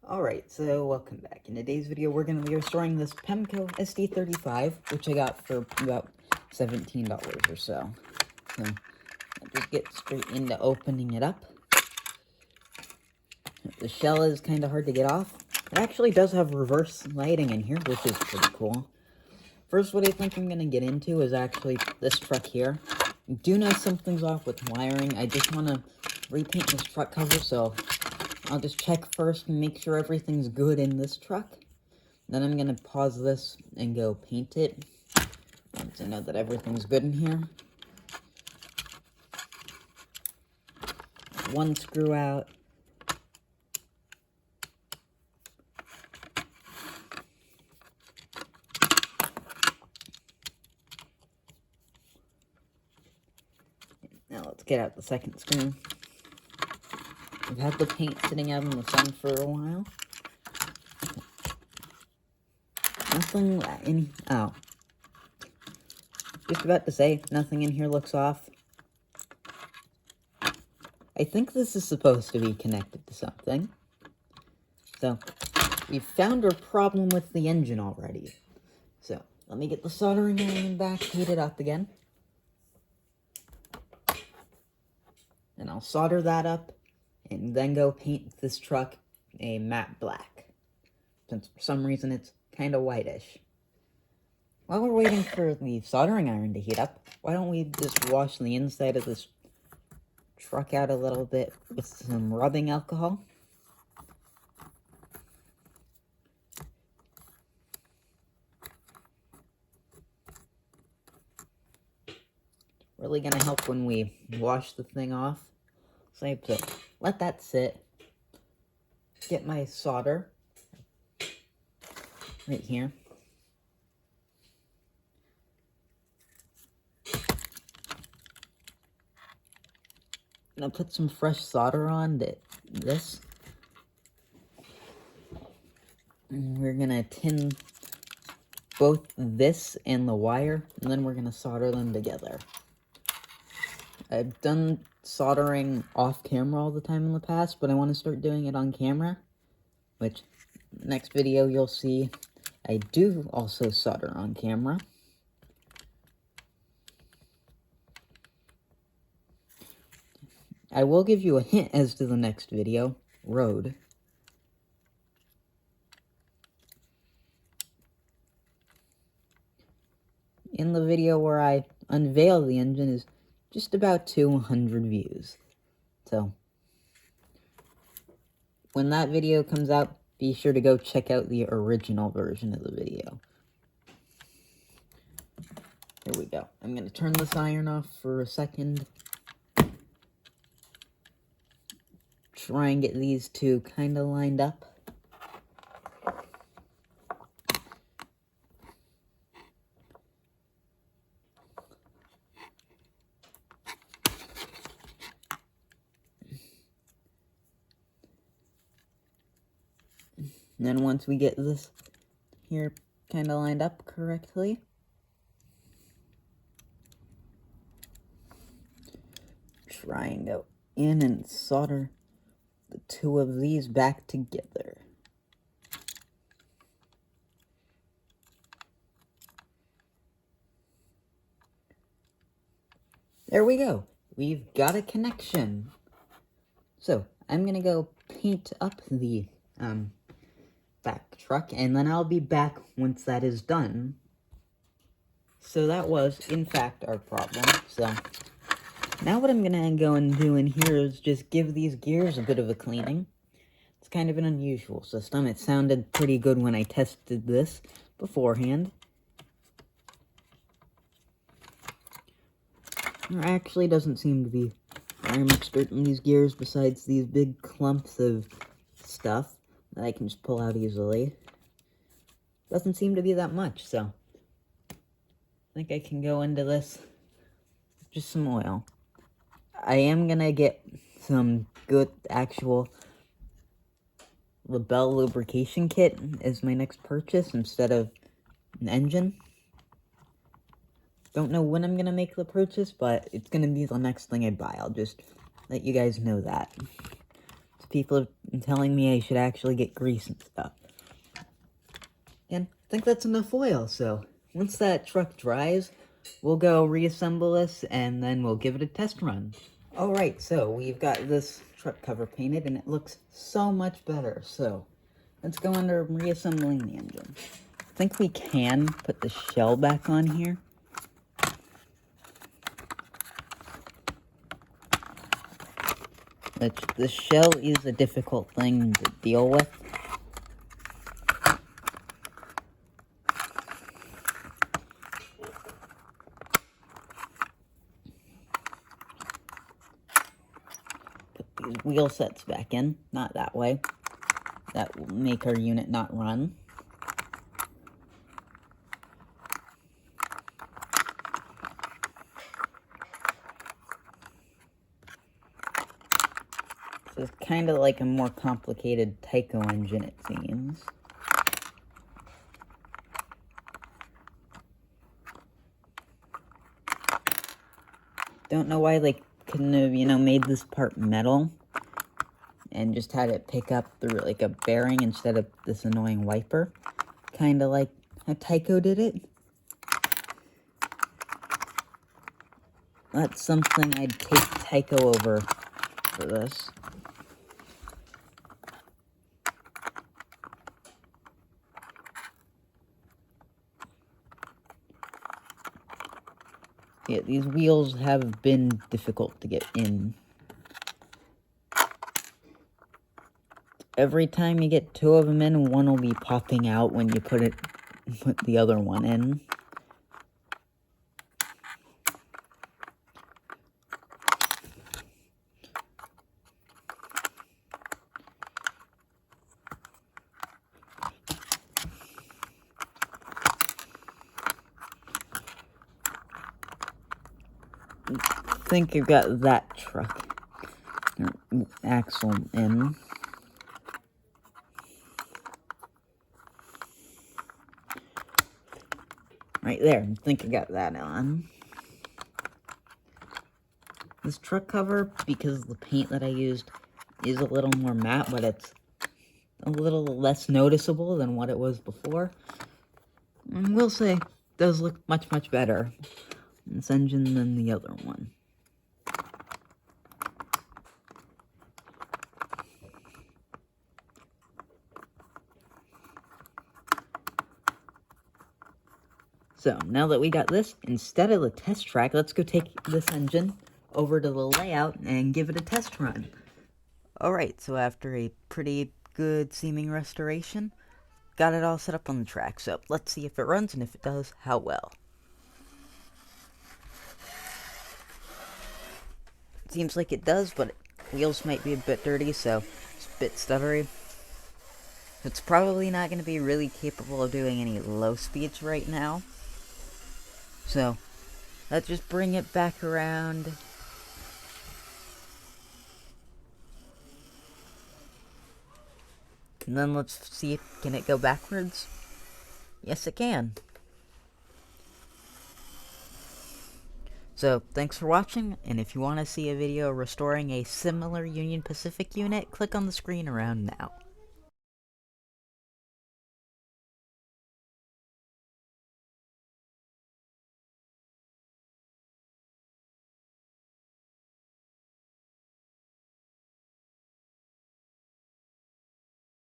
Alright, so welcome back. In today's video, we're going to be restoring this Pemco SD35, which I got for about $17 or so. So, I'll just get straight into opening it up. The shell is kind of hard to get off. It actually does have reverse lighting in here, which is pretty cool. First, what I think I'm going to get into is actually this truck here. I do know something's off with wiring. I just want to repaint this truck cover, so I'll just check first and make sure everything's good in this truck. Then I'm going to pause this and go paint it once I know that everything's good in here. One screw out. Now let's get out the second screw. I've had the paint sitting out in the sun for a while. Nothing in... oh. Just about to say, nothing in here looks off. I think this is supposed to be connected to something. So, we've found our problem with the engine already. So, let me get the soldering iron back, heat it up again. And I'll solder that up, and then go paint this truck a matte black. Since for some reason it's kind of whitish. While we're waiting for the soldering iron to heat up, why don't we just wash the inside of this truck out a little bit with some rubbing alcohol. Really gonna help when we wash the thing off. So I have to let that sit. Get my solder right here. I'm gonna put some fresh solder on this. And we're gonna tin both this and the wire, and then we're gonna solder them together. I've done soldering off camera all the time in the past, but I want to start doing it on camera, which next video you'll see I do also solder on camera. I will give you a hint as to the next video, road. In the video where I unveil the engine is just about 200 views. So, when that video comes out, be sure to go check out the original version of the video. Here we go. I'm going to turn this iron off for a second. Try and get these two kind of lined up. And then once we get this here kind of lined up correctly, try and go in and solder the two of these back together. There we go. We've got a connection. So, I'm gonna go paint up the back truck, and then I'll be back once that is done. So that was, in fact, our problem. So, now what I'm gonna go and do in here is just give these gears a bit of a cleaning. It's kind of an unusual system. It sounded pretty good when I tested this beforehand. There actually doesn't seem to be very much dirt in these gears besides these big clumps of stuff that I can just pull out easily. Doesn't seem to be that much, so I think I can go into this with just some oil. I am gonna get some good actual Labelle lubrication kit as my next purchase instead of an engine. Don't know when I'm gonna make the purchase, but it's gonna be the next thing I buy. I'll just let you guys know that. So people have been telling me I should actually get grease and stuff. And I think that's enough oil, so once that truck dries, we'll go reassemble this, and then we'll give it a test run. Alright, so we've got this truck cover painted, and it looks so much better, so let's go under reassembling the engine. I think we can put the shell back on here. The shell is a difficult thing to deal with. Put these wheel sets back in, not that way. That will make our unit not run. So it's kind of like a more complicated Tyco engine, it seems. Don't know why they couldn't have, made this part metal and just had it pick up through like a bearing instead of this annoying wiper. Kind of like how Tyco did it. That's something I'd take Tyco over for this. Yeah, these wheels have been difficult to get in. Every time you get two of them in, one will be popping out when you put the other one in. I think you've got that truck axle in. Right there, I think I got that on. This truck cover, because the paint that I used is a little more matte, but it's a little less noticeable than what it was before. And we'll say it does look much, much better in this engine than the other one. So, now that we got this, instead of the test track, let's go take this engine over to the layout and give it a test run. Alright, so after a pretty good seeming restoration, got it all set up on the track. So, let's see if it runs, and if it does, how well. Seems like it does, but wheels might be a bit dirty, so it's a bit stuttery. It's probably not going to be really capable of doing any low speeds right now. So, let's just bring it back around. And then let's see, can it go backwards? Yes, it can. So, thanks for watching, and if you want to see a video restoring a similar Union Pacific unit, click on the screen around now.